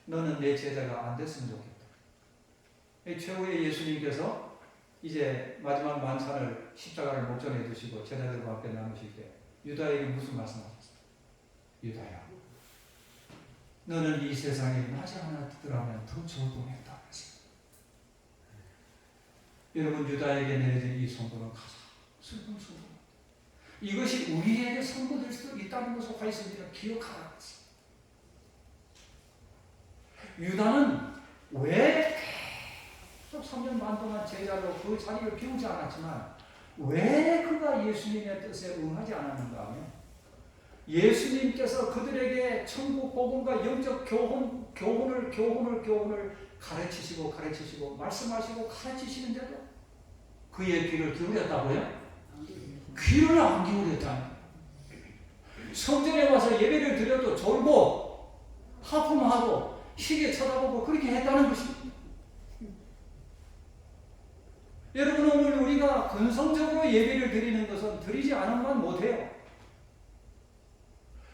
너는 내 제자가 안 됐으면 좋겠다. 최후의 예수님께서 이제 마지막 만찬을 십자가를 목전에 두시고 제자들과 함께 나누실 때 유다에게 무슨 말씀하셨어요? 유다야, 너는 이 세상에 나지 않았더라면 더 좋을 뻔했다. 여러분 유다에게 내려진 이 선고는 가장 슬픈 선고입니다. 이것이 우리에게 선고될 수도 있다는 것을 화이스님이 기억하라고 했습니다. 유다는 왜 계속 3년 반 동안 제자로 그 자리를 비우지 않았지만 왜 그가 예수님의 뜻에 응하지 않았는가 하면 예수님께서 그들에게 천국 복음과 영적 교훈을 가르치시고 말씀하시고 가르치시는데도 그의 귀를 기울였다고요? 귀를 안 기울였다는 성전에 와서 예배를 드려도 졸고 하품하고 시계 쳐다보고 그렇게 했다는 것입니다. 여러분 오늘 우리가 근성적으로 예배를 드리는 것은 드리지 않으면 못해요.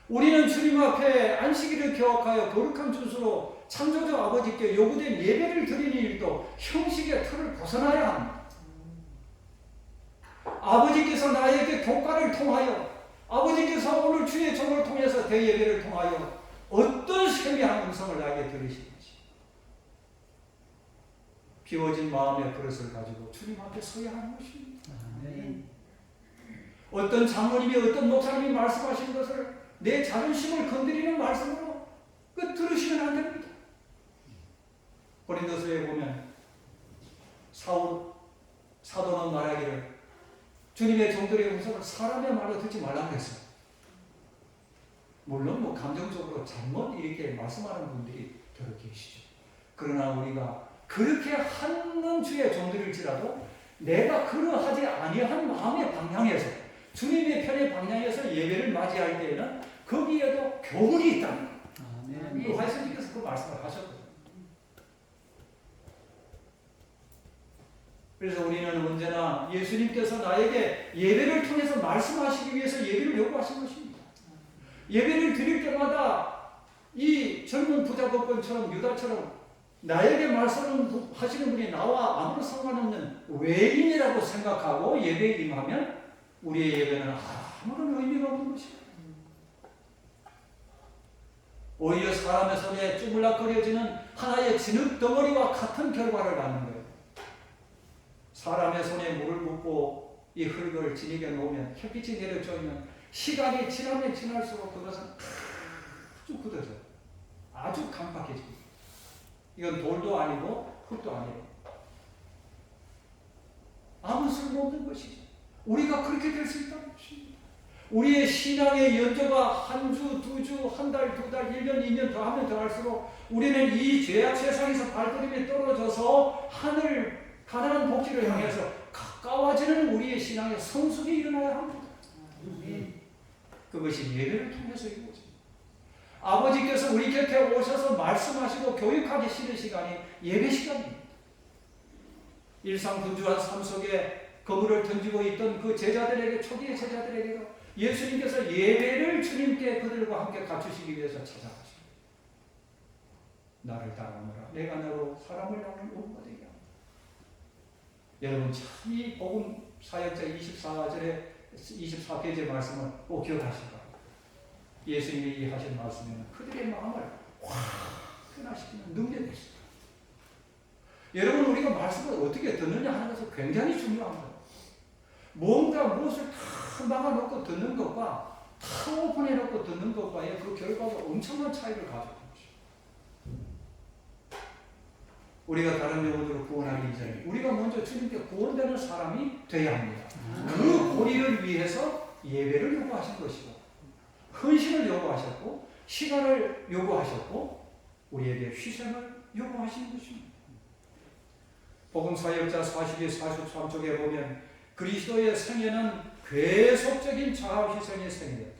우리는 주님 앞에 안식일을 기억하여 거룩한 준수로 창조주 아버지께 요구된 예배를 드리는 일도 형식의 틀을 벗어나야 합니다. 아버지께서 나에게 교과를 통하여 아버지께서 오늘 주의 종을 통해서 대예배를 통하여 어떤 세미한 음성을 나에게 들으시는지 비워진 마음의 그릇을 가지고 주님 앞에 서야 하는 것입니다. 어떤 장로님이 어떤 목사님이 말씀하신 것을 내 자존심을 건드리는 말씀으로 그 들으시면 안 됩니다. 고린도서에 보면 사도는 말하기를 주님의 종들의 음성을 사람의 말로 듣지 말라고 했어요. 물론 뭐 감정적으로 잘못 이렇게 말씀하는 분들이 들어 계시죠. 그러나 우리가 그렇게 하는 주의 종들일지라도 내가 그러하지 아니한 마음의 방향에서 주님의 편의 방향에서 예배를 맞이할 때에는 거기에도 교훈이 있다는 거예요. 아멘. 화이스님께서 그 말씀을 하셨거든요. 그래서 우리는 언제나 예수님께서 나에게 예배를 통해서 말씀하시기 위해서 예배를 요구하신 것입니다. 예배를 드릴 때마다 이 젊은 부자법관처럼 유다처럼 나에게 말씀하시는 분이 나와 아무런 상관없는 외인이라고 생각하고 예배에 임하면 우리의 예배는 아무런 의미가 없는 것입니다. 오히려 사람의 손에 쭈물락거려지는 하나의 진흙 덩어리와 같은 결과를 갖는 거예요. 사람의 손에 물을 붓고 이 흙을 진흙에 놓으면 햇빛이 내려쬐면 시간이 지나면 지날수록 그것은 아주 굳어져요. 아주 강팍해집니다. 이건 돌도 아니고 흙도 아니에요. 아무 쓸모없는 것이죠. 우리가 그렇게 될 수 있다는 것입니다. 우리의 신앙의 연조가 한 주, 두 주, 한 달, 두 달, 1년, 2년 더 하면 더 할수록 우리는 이 죄악 세상에서 발걸음이 떨어져서 하늘 가난한 복지를 향해서 가까워지는 우리의 신앙의 성숙이 일어나야 합니다. 그것이 예배를 통해서 이루어집니다. 아버지께서 우리 곁에 오셔서 말씀하시고 교육하기 싫은 시간이 예배 시간입니다. 일상분주한 삶 속에 거물을 던지고 있던 그 제자들에게, 초기의 제자들에게도 예수님께서 예배를 주님께 그들과 함께 갖추시기 위해서 찾아가십니다. 나를 따르노라. 내가 너로 사람을 낳는 원가 되게 합니다. 여러분 참 이 복음 사역자 24페이지의 말씀을 꼭 기억하시기 바랍니다. 예수님이 하신 말씀에는 그들의 마음을 확 변화시키는 능력이 있습니다. 여러분 우리가 말씀을 어떻게 듣느냐 하는 것은 굉장히 중요합니다. 뭔가 무엇을 다 막아놓고 듣는 것과 다 오픈해놓고 듣는 것과의 그 결과가 엄청난 차이를 가지고 있습니다. 우리가 다른 영혼으로 구원하기 이전에 우리가 먼저 주님께 구원되는 사람이 되어야 합니다. 그 고리를 위해서 예배를 요구하신 것이고 헌신을 요구하셨고 시간을 요구하셨고 우리에게 희생을 요구하시는 것입니다. 복음사역자 42, 43쪽에 보면 그리스도의 생애는 계속적인 자아희생의 생애였다.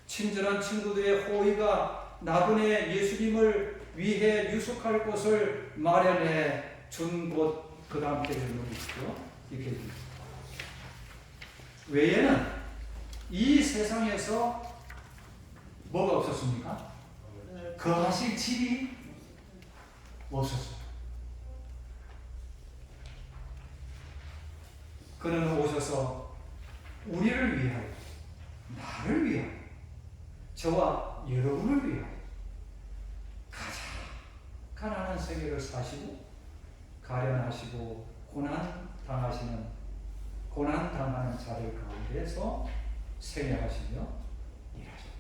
친절한 친구들의 호의가 나그네 예수님을 위해 유숙할 곳을 마련해 준 곳 그 다음 페이지를 놓으시죠. 이 페이지. 외에는 이 세상에서 뭐가 없었습니까? 거하실 집이 없었어요. 그는 오셔서 우리를 위하여, 나를 위하여, 저와 여러분을 위하여 가장 가난한 생애를 사시고 가련하시고 고난당하는 자들 가운데서 생애하시며 일하셨다.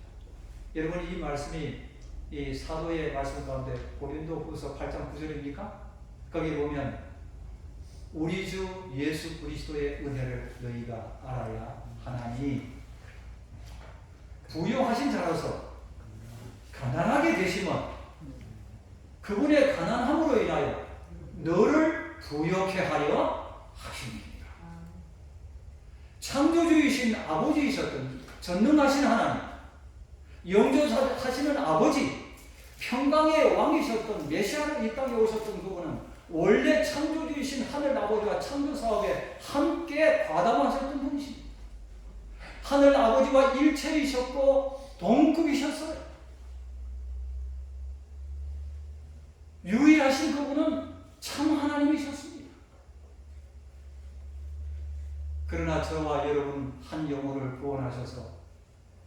여러분 이 말씀이 이 사도의 말씀 가운데 고린도후서 8장 9절입니까? 거기 보면 우리 주 예수 그리스도의 은혜를 너희가 알아야 하나니 부요하신 자로서 가난하게 되시면 그분의 가난함으로 인하여 너를 부요케 하여 하십니다. 창조주이신 아버지이셨던 전능하신 하나님, 영조하시는 아버지, 평강의 왕이셨던 메시아로 이 땅에 오셨던 그분은 원래 창조주이신 하늘 아버지와 창조 사업에 함께 과담하셨던 분이십니다. 하늘 아버지와 일체이셨고 동급이셨어요. 유일하신 그분은 참 하나님이셨습니다. 그러나 저와 여러분 한 영혼을 구원하셔서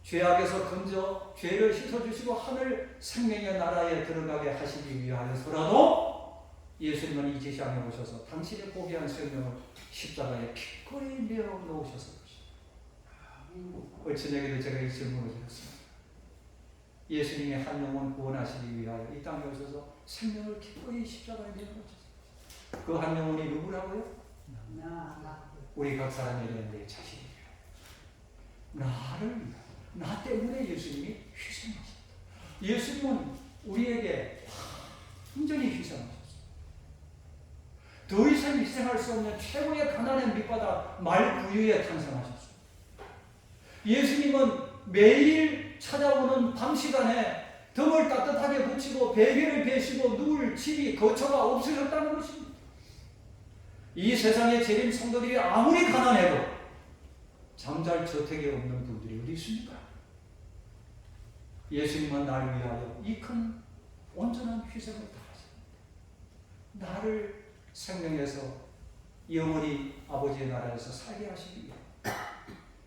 죄악에서 건져 죄를 씻어주시고 하늘 생명의 나라에 들어가게 하시기 위하여서라도 예수님은 이 세상에 오셔서 당신의 고귀한 생명을 십자가에 기꺼이 내어놓으셨을 것입니다. 어찌내게도 제가 이 질문을 드렸습니다. 예수님이 한 영혼 구원하시기 위하여 이 땅에 오셔서 생명을 기꺼이 십자가에 내어놓으셨습니다. 그 한 영혼이 누구라고요? 우리 각 사람에게 내 자신이에요. 나 때문에 예수님이 희생하셨다. 예수님은 우리에게 완전히 희생하셨어요. 더 이상 희생할 수 없는 최고의 가난의 밑바닥 말구유에 탄생하셨어요. 예수님은 매일 찾아오는 밤 시간에 덤을 따뜻하게 붙이고 베개를 베시고 누울 집이 거처가 없으셨다는 것입니다. 이 세상의 재림 성도들이 아무리 가난해도 잠잘 저택이 없는 분들이 어디 있습니까? 예수님은 나를 위하여 이 큰 온전한 희생을 다하십니다. 나를 생명에서 영원히 아버지의 나라에서 살게 하시기 위해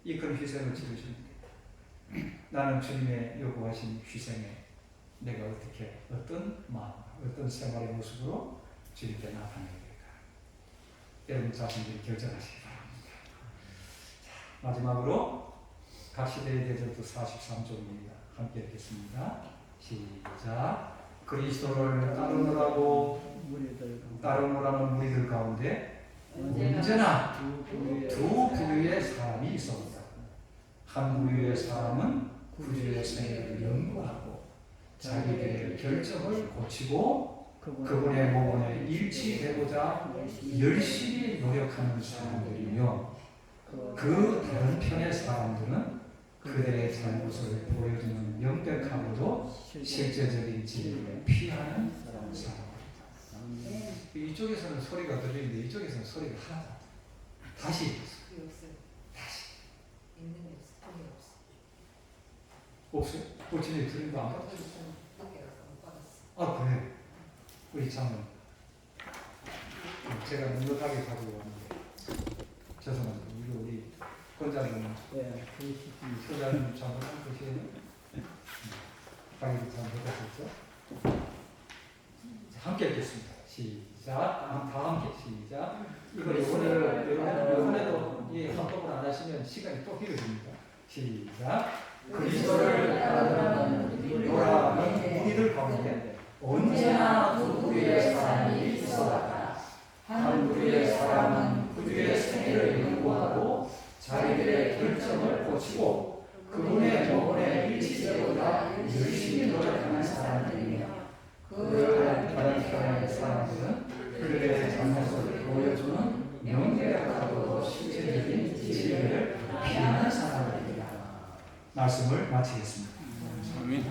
이 큰 희생을 치르셨는데 나는 주님의 요구하신 희생에 내가 어떻게 어떤 마음, 어떤 생활의 모습으로 주님께 나타내야 될까? 여러분 자신들이 결정하시기 바랍니다. 자, 마지막으로 각 시대의 대전도 43쪽입니다. 함께 읽겠습니다. 시작. 그리스도를 따르노라는 무리들 가운데 언제나 두 부류의 사람이 있었다. 한 부류의 사람은 구주의 생애를 연구하고 자기들의 결정을 고치고 그분의 모본에 일치되고자 열심히 노력하는 사람들이며 그 다른 편의 사람들은 그들의 잘못을 보여주는 명백하고도 실제적인 진리를 피하는 사람들이다. 이쪽에서는 소리가 들리는데 이쪽에서는 소리가 하나도 안 들려. 다시 없어요? 고치는 들린 거 안 받았어요? 아 그래? 우리 장은 제가 넉넉하게 가지고 왔는데 죄송합니다. 이거 우리 권장님 소장님 장은 보시면 강의도 잘 못하셨죠? 함께 읽겠습니다. 시작. 다 함께 시작. 이걸 이번에도 이 합법을 안 하시면 시간이 또 길어집니다. 시작. 그리스도를 따르는 무리들 가운데 언제나 두 부류의 사람이 있어왔다. 한 부류의 사람은 구주의 생애를 연구하고 자기들의 결정을 고치고 그분의 모본에 일치되고자 열심히 노력하는 사람들이며 그 다른 편의 사람들은 그들의 잘못을 보여주는 명백하고 실제적인 진리를 피하는 사람들입니다. 말씀을 마치겠습니다. 아멘.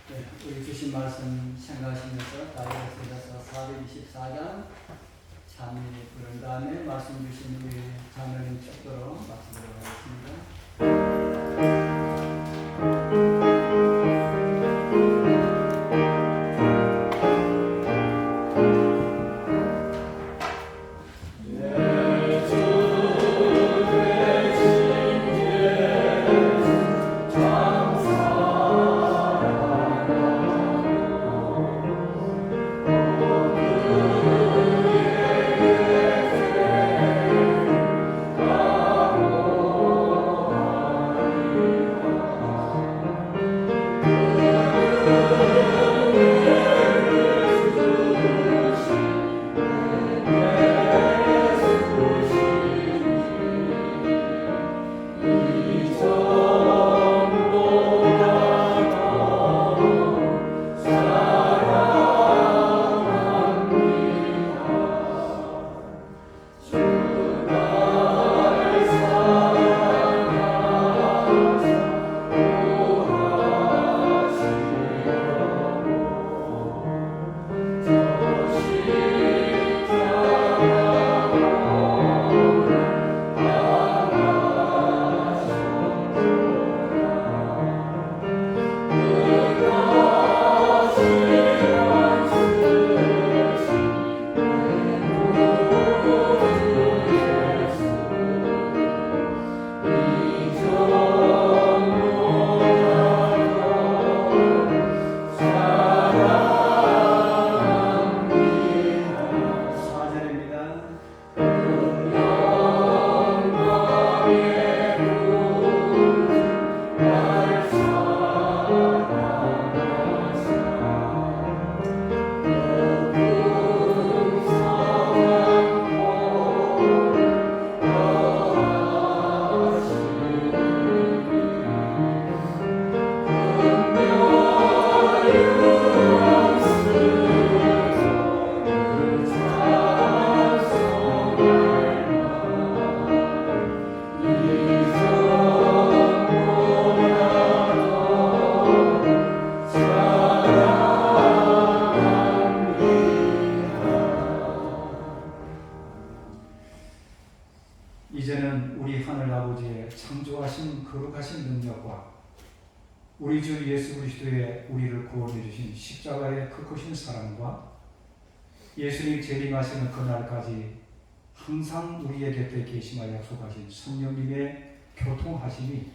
네, 우리 주신 말씀 생각하시면서 다이어트에서 424장 찬미 부른 다음에 말씀 주신 우리 자녀님 축도로 마치도록 하겠습니다. 이제는 우리 하늘 아버지의 창조하신 거룩하신 능력과 우리 주 예수 그리스도의 우리를 구원해 주신 십자가의 그 크신 사랑과 예수님 재림하시는 그날까지 항상 우리의 곁에 계심을 약속하신 성령님의 교통하심이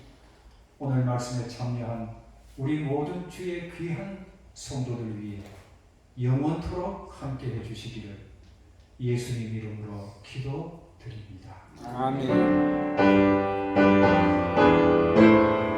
오늘 말씀에 참여한 우리 모든 주의 귀한 성도들 위해 영원토록 함께 해주시기를 예수님 이름으로 기도드립니다. 아멘.